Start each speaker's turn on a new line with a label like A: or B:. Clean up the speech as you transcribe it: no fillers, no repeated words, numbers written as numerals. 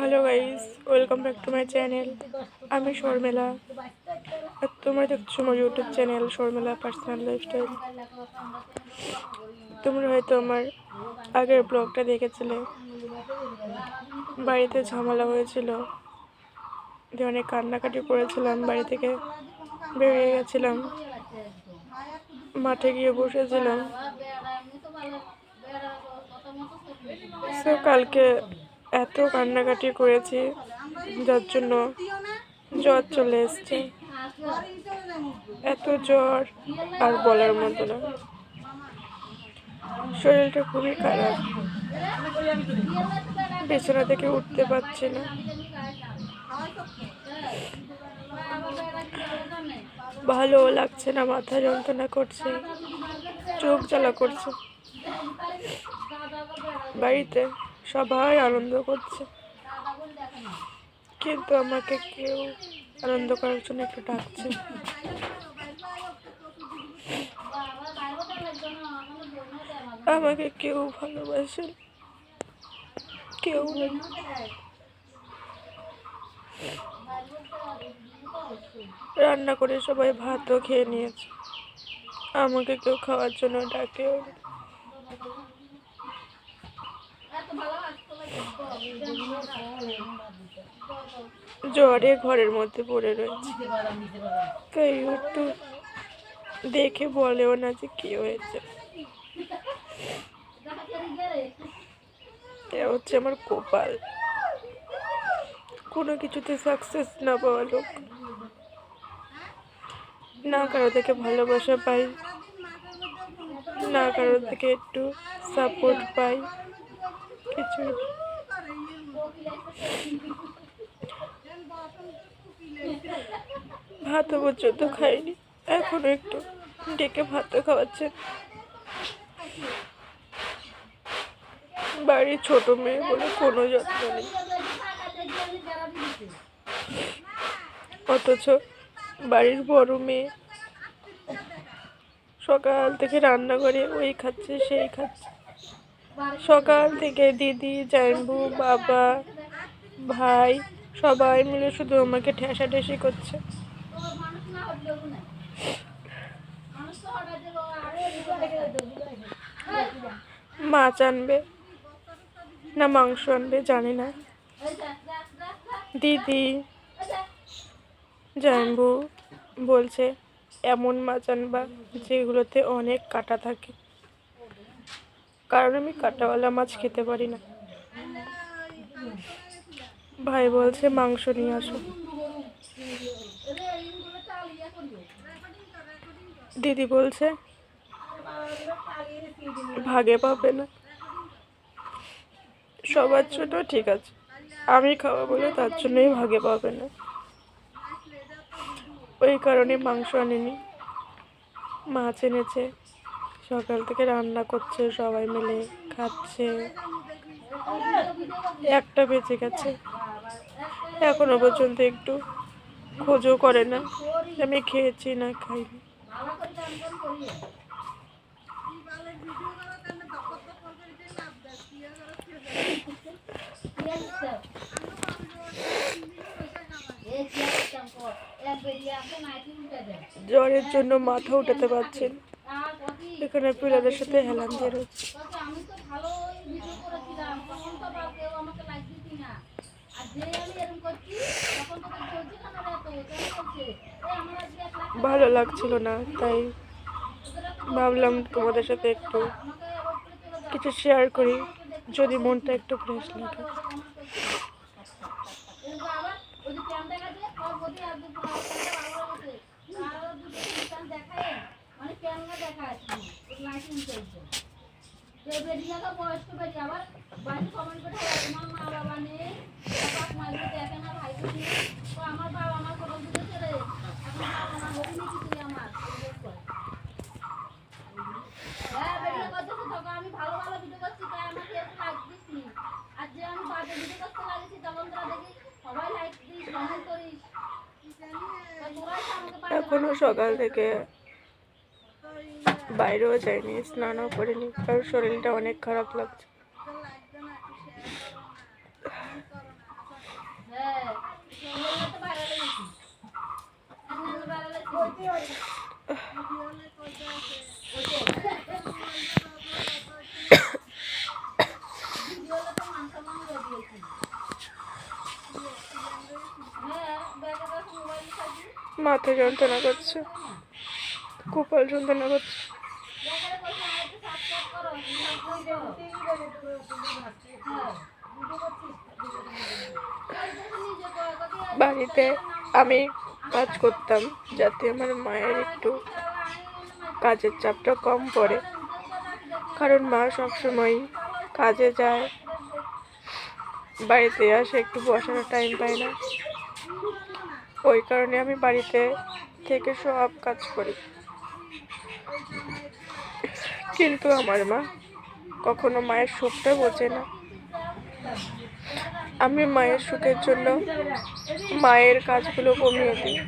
A: Hello guys, welcome back to my channel. আমি শর্মিলা আর তোমরা দেখছো আমার YouTube channel Sharmila personal lifestyle. তোমরা হয়তো আমার আগের ব্লগটা দেখেছিলে। বাড়িতে ঝামেলা হয়েছিল, দিয়ে অনেক কান্নাকাটি করেছিলাম, বাড়ি থেকে বেরিয়ে গেছিলাম, মাঠে গিয়ে বসেছিলাম। তো কালকে এত কান্নাকাটি করেছি যার জন্য জ্বর চলে এসছে। এত জ্বর আর বলার মতো না, শরীরটা খুবই খারাপ, বিছানা থেকে উঠতে পারছি না, ভালো লাগছে না, মাথা যন্ত্রণা করছে, চোখ জ্বালা করছে। বাড়িতে সবাই আনন্দ করছে, কিন্তু আমাকে কেউ আনন্দ করার জন্য একটু ডাকছে। আমাকে কেউ ভালোবাসে, কেউ নেই। রান্না করে সবাই ভাতও খেয়ে নিয়েছে, আমাকে কেউ খাওয়ার জন্য ডাকেও। জ্বরে ঘরের মধ্যে পড়ে রয়েছে, কেউ একটু দেখে বলেও না যে কি হয়েছে। এটা হচ্ছে আমার কপাল, কোনো কিছুতে সাকসেস না পাওয়া লোক, না কারো থেকে ভালোবাসা পাই, না কারো থেকে একটু সাপোর্ট পাই, কিছুই। ভাতও পর্যন্ত খাইনি, এখনো একটু ডেকে ভাতও খাওয়াচ্ছে। বাড়ির ছোট মেয়ে বলে কোনো যত্ন নেই, অথচ বাড়ির বড় মেয়ে সকাল থেকে রান্না করে ওই খাচ্ছে সেই খাচ্ছে। সকাল থেকে দিদি, জাইম্বু, বাবা, ভাই সবাই মিলে শুধু আমাকে ঠেসাঠেসি করছে। মাছ আনবে না মাংস আনবে জানি না, দিদি, জাইম্বু বলছে এমন মাছ আনবা যেগুলোতে অনেক কাঁটা থাকে, কারণ আমি কাঁটাওয়ালা মাছ খেতে পারি না। ভাই বলছে মাংস নিয়ে আসো, দিদি বলছে ভাগে পাবে না। সবার ছোট ঠিক আছে, আমি খাওয়া বলে তার জন্যই ভাগে পাবে না, ওই কারণে মাংস আনেনি, মাছ এনেছে। সকাল থেকে রান্না করছে, সবাই মিলে খাচ্ছে, একটা বেঁচে গেছে, এখনো পর্যন্ত একটু খোঁজও করে না আমি খেয়েছি না খাইনি। জ্বরের জন্য মাথা উঠাতে পারছেন, এখানে পিলারের সাথে হেলান দিয়ে রয়েছে। ভালো লাগছিল না, তাই ভাবলাম তোমাদের সাথে একটু কিছু শেয়ার করি, যদি মনটা একটু ফ্রেশ লাগে। এখনো সকাল থেকে বাইরেও যাইনি, স্নানও করিনি, কারণ শরীরটা অনেক খারাপ লাগছে। মাথা যন্ত্রণা করছে, কপাল যন্ত্রণা করছে। বাড়িতে আমি কাজ করতাম যাতে আমার মায়ের একটু কাজের চাপটা কম পড়ে, কারণ মা সবসময় কাজে যায়, বাড়িতে আসে একটু বসার টাইম পায় না। ওই কারণে আমি বাড়িতে থেকে সব কাজ করি। কিন্তু আমার মা কখনো মায়ের সুখটা বোঝে না। আমি মায়ের সুখের জন্য মায়ের কাজগুলো কমিয়ে দিই।